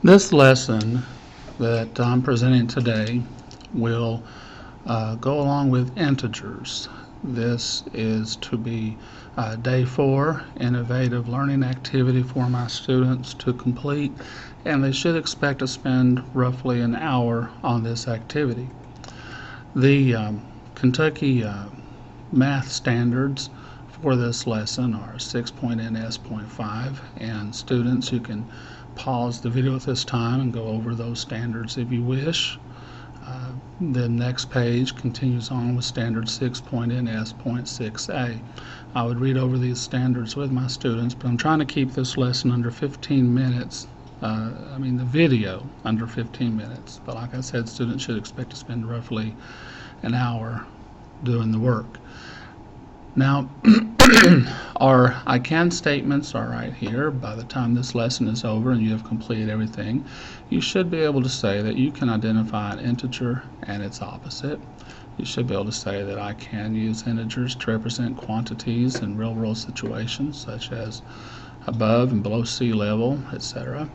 This lesson that I'm presenting today will go along with integers. This is to be day 4 innovative learning activity for my students to complete, and they should expect to spend roughly an hour on this activity. The Kentucky math standards for this lesson are 6.NS.5, and students, you can pause the video at this time and go over those standards if you wish. The next page continues on with standard 6.NS.6a. I would read over these standards with my students, but I'm trying to keep this lesson under 15 minutes. The video under 15 minutes. But like I said, students should expect to spend roughly an hour doing the work. Now, our I can statements are right here. By the time this lesson is over and you have completed everything, you should be able to say that you can identify an integer and its opposite. You should be able to say that I can use integers to represent quantities in real-world situations, such as above and below sea level, etc.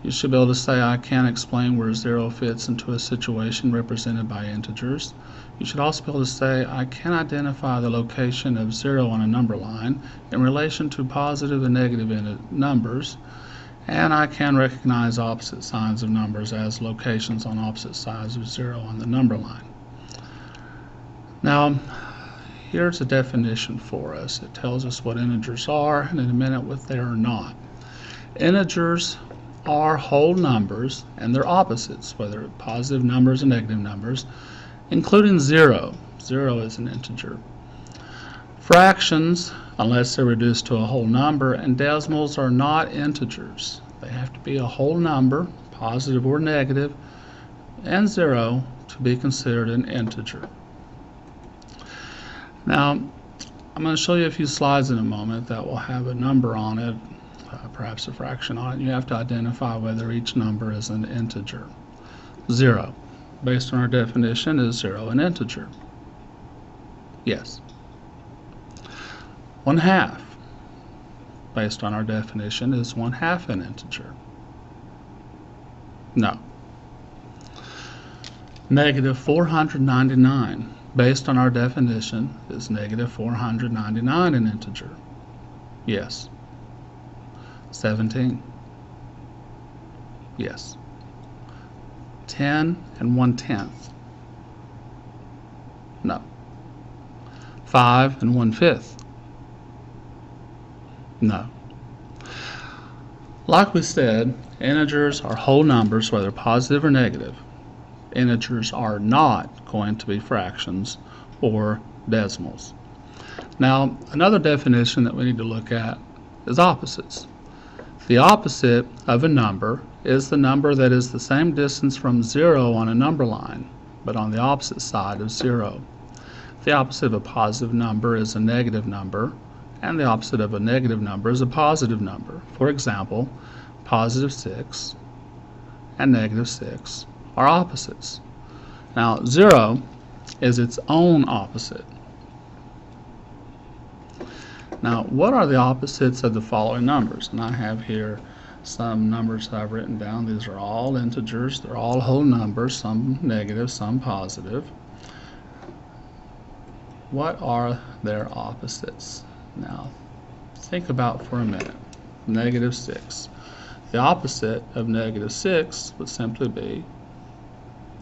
You should be able to say I can explain where 0 fits into a situation represented by integers. You should also be able to say I can identify the location of 0 on a number line in relation to positive and negative numbers, and I can recognize opposite signs of numbers as locations on opposite sides of 0 on the number line. Now, here's a definition for us. It tells us what integers are, and in a minute what they are not. Integers are whole numbers and their opposites, whether positive numbers or negative numbers, including 0. 0 is an integer. Fractions, unless they're reduced to a whole number, and decimals are not integers. They have to be a whole number, positive or negative, and 0 to be considered an integer. Now, I'm going to show you a few slides in a moment that will have a number on it, perhaps a fraction on it. You have to identify whether each number is an integer. 0, based on our definition, is 0 an integer? Yes. 1/2, based on our definition, is 1/2 an integer? No. Negative 499, based on our definition, is negative 499 an integer? Yes. 17. Yes. 10 and 1/10. No. 5 and 1/5. No. Like we said, integers are whole numbers, whether positive or negative. Integers are not going to be fractions or decimals. Now, another definition that we need to look at is opposites. The opposite of a number is the number that is the same distance from 0 on a number line, but on the opposite side of 0. The opposite of a positive number is a negative number, and the opposite of a negative number is a positive number. For example, positive 6 and negative 6 are opposites. Now, 0 is its own opposite. Now, what are the opposites of the following numbers? And I have here some numbers that I've written down. These are all integers. They're all whole numbers, some negative, some positive. What are their opposites? Now, think about for a minute. Negative 6. The opposite of negative 6 would simply be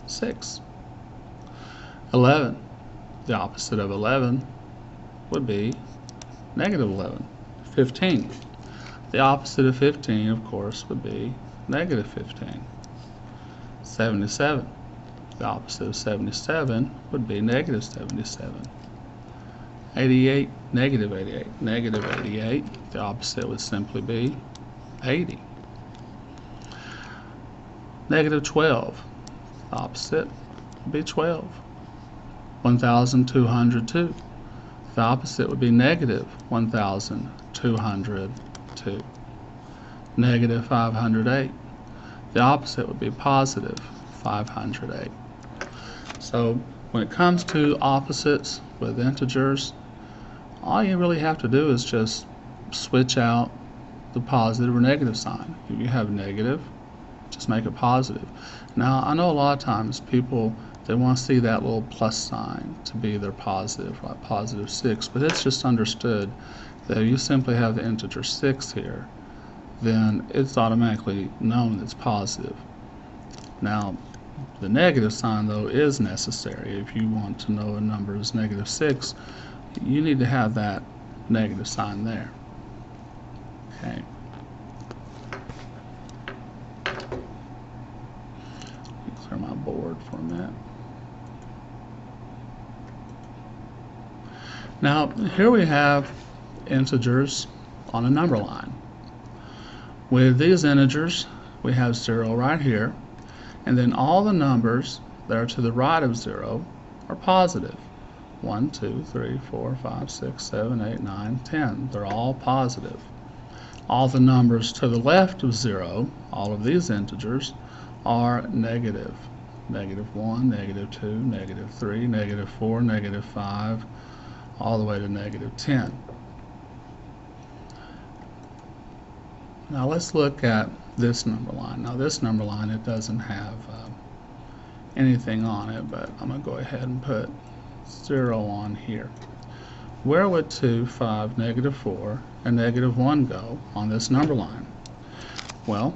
6. 11. The opposite of 11 would be negative 11. 15. The opposite of 15, of course, would be negative 15. 77. The opposite of 77 would be negative 77. 88, negative 88. Negative 88, the opposite would simply be 80. Negative 12, the opposite would be 12. 1,202. The opposite would be negative 1,202. Negative 508. The opposite would be positive 508. So when it comes to opposites with integers, all you really have to do is just switch out the positive or negative sign. If you have negative, just make it positive. Now, I know a lot of times people, they want to see that little plus sign to be their positive, like positive 6, but it's just understood that if you simply have the integer 6 here, then it's automatically known it's positive. Now, the negative sign, though, is necessary. If you want to know a number is negative 6, you need to have that negative sign there. Okay. Clear my board for a minute. Now, here we have integers on a number line. With these integers, we have 0 right here, and then all the numbers that are to the right of 0 are positive. 1, 2, 3, 4, 5, 6, 7, 8, 9, 10. They're all positive. All the numbers to the left of 0, all of these integers, are negative. Negative 1, negative 2, negative 3, negative 4, negative 5, all the way to negative 10. Now let's look at this number line. Now this number line, it doesn't have anything on it, but I'm going to go ahead and put 0 on here. Where would 2, 5, negative 4, and negative 1 go on this number line? Well,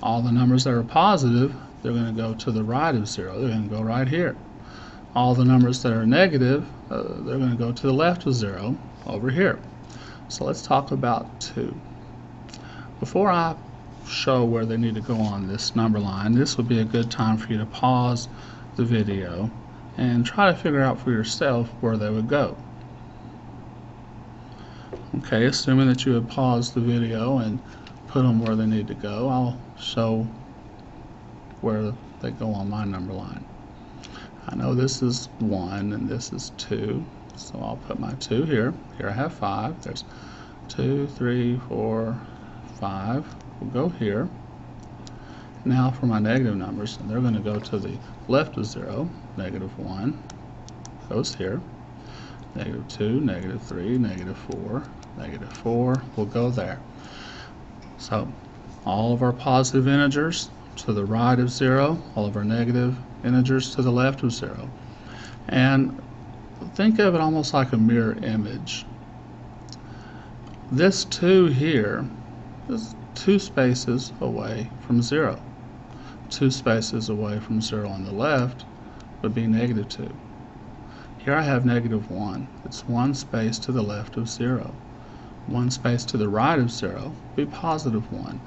all the numbers that are positive, they're going to go to the right of 0. They're going to go right here. All the numbers that are negative, they're going to go to the left of 0 over here. So let's talk about 2. Before I show where they need to go on this number line, this would be a good time for you to pause the video and try to figure out for yourself where they would go. Okay, assuming that you have paused the video and put them where they need to go, I'll show where they go on my number line. I know this is 1 and this is 2, so I'll put my 2 here. Here I have 5. There's 2, 3, 4, 5. We'll go here. Now for my negative numbers, they're going to go to the left of 0. Negative 1 goes here. Negative 2, negative 3, negative 4, negative 4 will go there. So all of our positive integers to the right of 0, all of our negative integers to the left of 0. And think of it almost like a mirror image. This 2 here is 2 spaces away from 0. 2 spaces away from 0 on the left would be negative 2. Here I have negative 1. It's 1 space to the left of 0. 1 space to the right of 0 would be positive 1.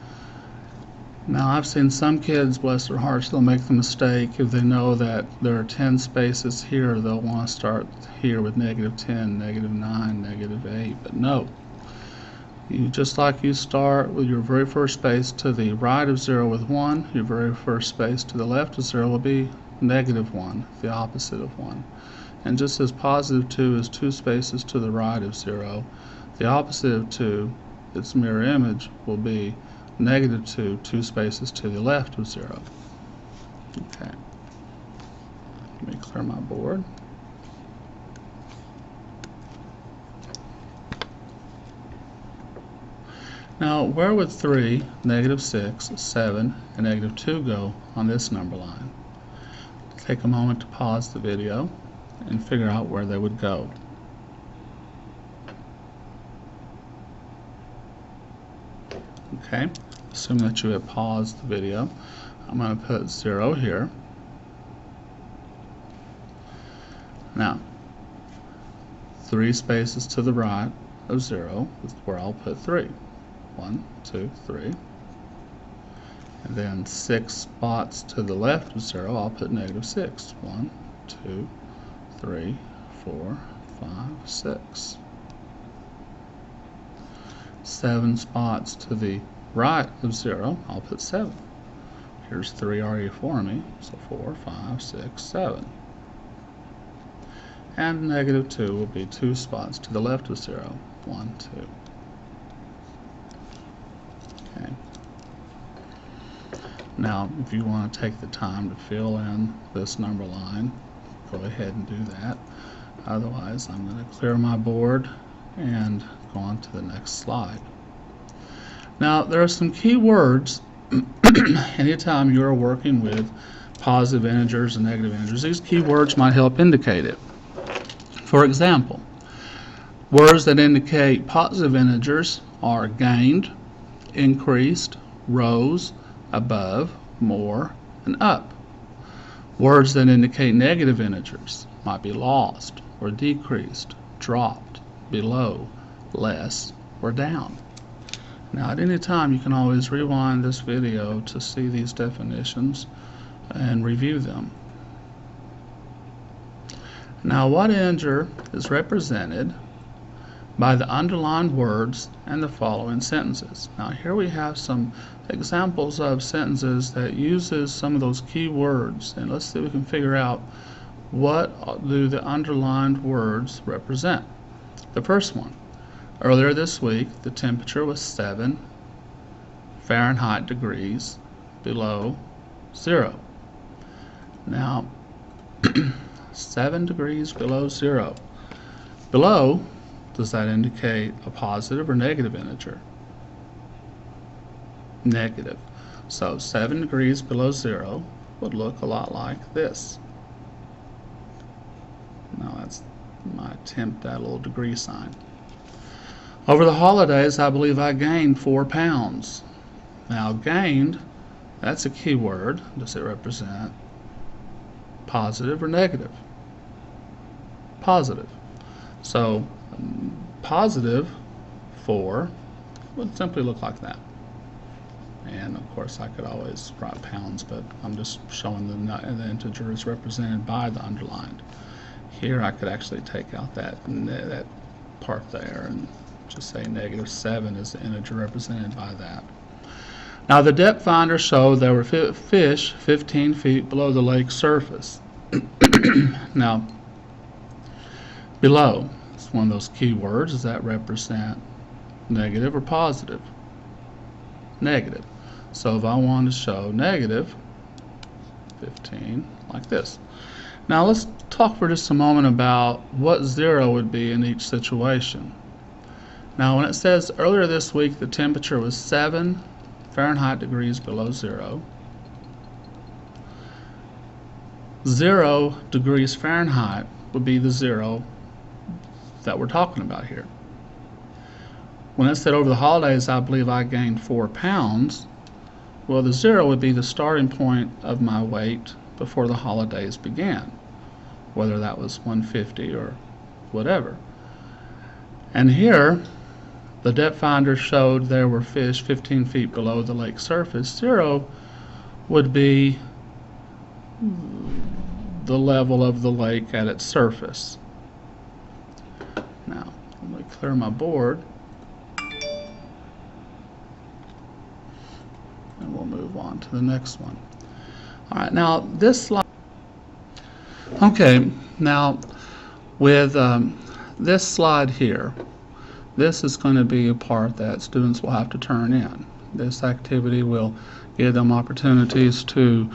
Now I've seen some kids, bless their hearts, they'll make the mistake if they know that there are 10 spaces here, they'll want to start here with negative 10, negative 9, negative 8, but no. Just like you start with your very first space to the right of 0 with 1, your very first space to the left of 0 will be negative 1, the opposite of 1. And just as positive 2 is 2 spaces to the right of 0, the opposite of 2, its mirror image, will be negative 2, 2 spaces to the left of 0. Okay. Let me clear my board. Now, where would 3, negative 6, 7, and negative 2 go on this number line? Take a moment to pause the video and figure out where they would go. Okay, assuming that you have paused the video, I'm going to put 0 here. Now, 3 spaces to the right of 0 is where I'll put 3. 1, 2, 3. And then 6 spots to the left of 0, I'll put negative 6. 1, 2, 3, 4, 5, 6. 7 spots to the right of 0, I'll put 7. Here's 3 already for me, so 4, 5, 6, 7. And negative 2 will be 2 spots to the left of 0. 1, 2. Okay. Now, if you want to take the time to fill in this number line, go ahead and do that. Otherwise, I'm going to clear my board and go on to the next slide. Now, there are some key words anytime you're working with positive integers and negative integers, these keywords might help indicate it. For example, words that indicate positive integers are gained, increased, rose, above, more, and up. Words that indicate negative integers might be lost or decreased, dropped, below, less, or down. Now at any time you can always rewind this video to see these definitions and review them. Now what integer is represented by the underlined words and the following sentences? Now here we have some examples of sentences that uses some of those key words, and let's see if we can figure out what do the underlined words represent. The first one, earlier this week the temperature was 7 Fahrenheit degrees below 0. Now 7 degrees below 0. Below, does that indicate a positive or negative integer? Negative. So 7 degrees below 0 would look a lot like this. Now that's my attempt at a little degree sign. Over the holidays, I believe I gained 4 pounds. Now gained, that's a key word. Does it represent positive or negative? Positive. So positive 4 would simply look like that. And of course I could always write pounds, but I'm just showing the integer is represented by the underlined. Here I could actually take out that part there and just say negative 7 is the integer represented by that. Now the depth finder showed there were fish 15 feet below the lake surface. Now below, it's one of those key words. Does that represent negative or positive? Negative. So if I want to show negative 15 like this. Now let's talk for just a moment about what 0 would be in each situation. Now when it says earlier this week the temperature was 7 Fahrenheit degrees below 0, 0 degrees Fahrenheit would be the 0 that we're talking about here. When it said over the holidays I believe I gained 4 pounds, well the 0 would be the starting point of my weight before the holidays began, whether that was 150 or whatever. And here the depth finder showed there were fish 15 feet below the lake surface. 0 would be the level of the lake at its surface. Now let me clear my board and we'll move on to the next one. Alright, now this slide. Okay, now with this slide here, this is going to be a part that students will have to turn in. This activity will give them opportunities to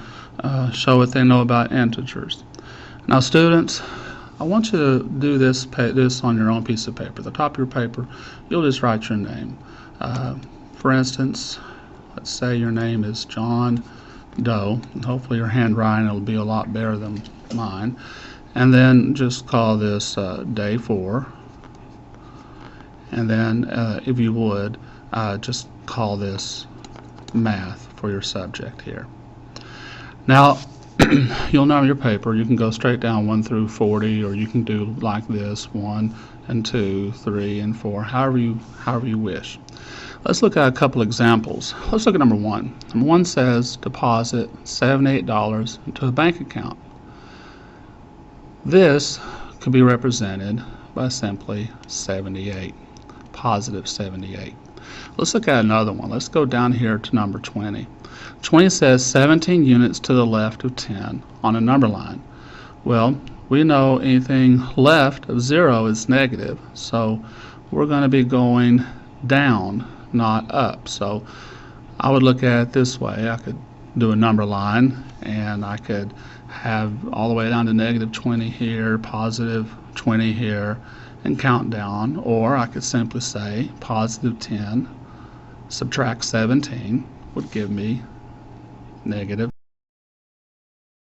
show what they know about integers. Now students, I want you to do this on your own piece of paper. The top of your paper, you'll just write your name. For instance, let's say your name is John Doe, and hopefully your handwriting will be a lot better than mine. And then just call this day 4. And then if you would, just call this math for your subject here. Now you'll know your paper. You can go straight down 1 through 40, or you can do like this 1 and 2, 3 and 4, however you wish. Let's look at a couple examples. Let's look at number 1. Number 1 says deposit $78 into a bank account. This could be represented by simply 78, positive 78. Let's look at another one. Let's go down here to number 20. 20 says 17 units to the left of 10 on a number line. Well, we know anything left of 0 is negative, so we're going to be going down, not up. So I would look at it this way. I could do a number line, and I could have all the way down to negative 20 here, positive 20 here, and count down. Or I could simply say positive 10, subtract 17, would give me negative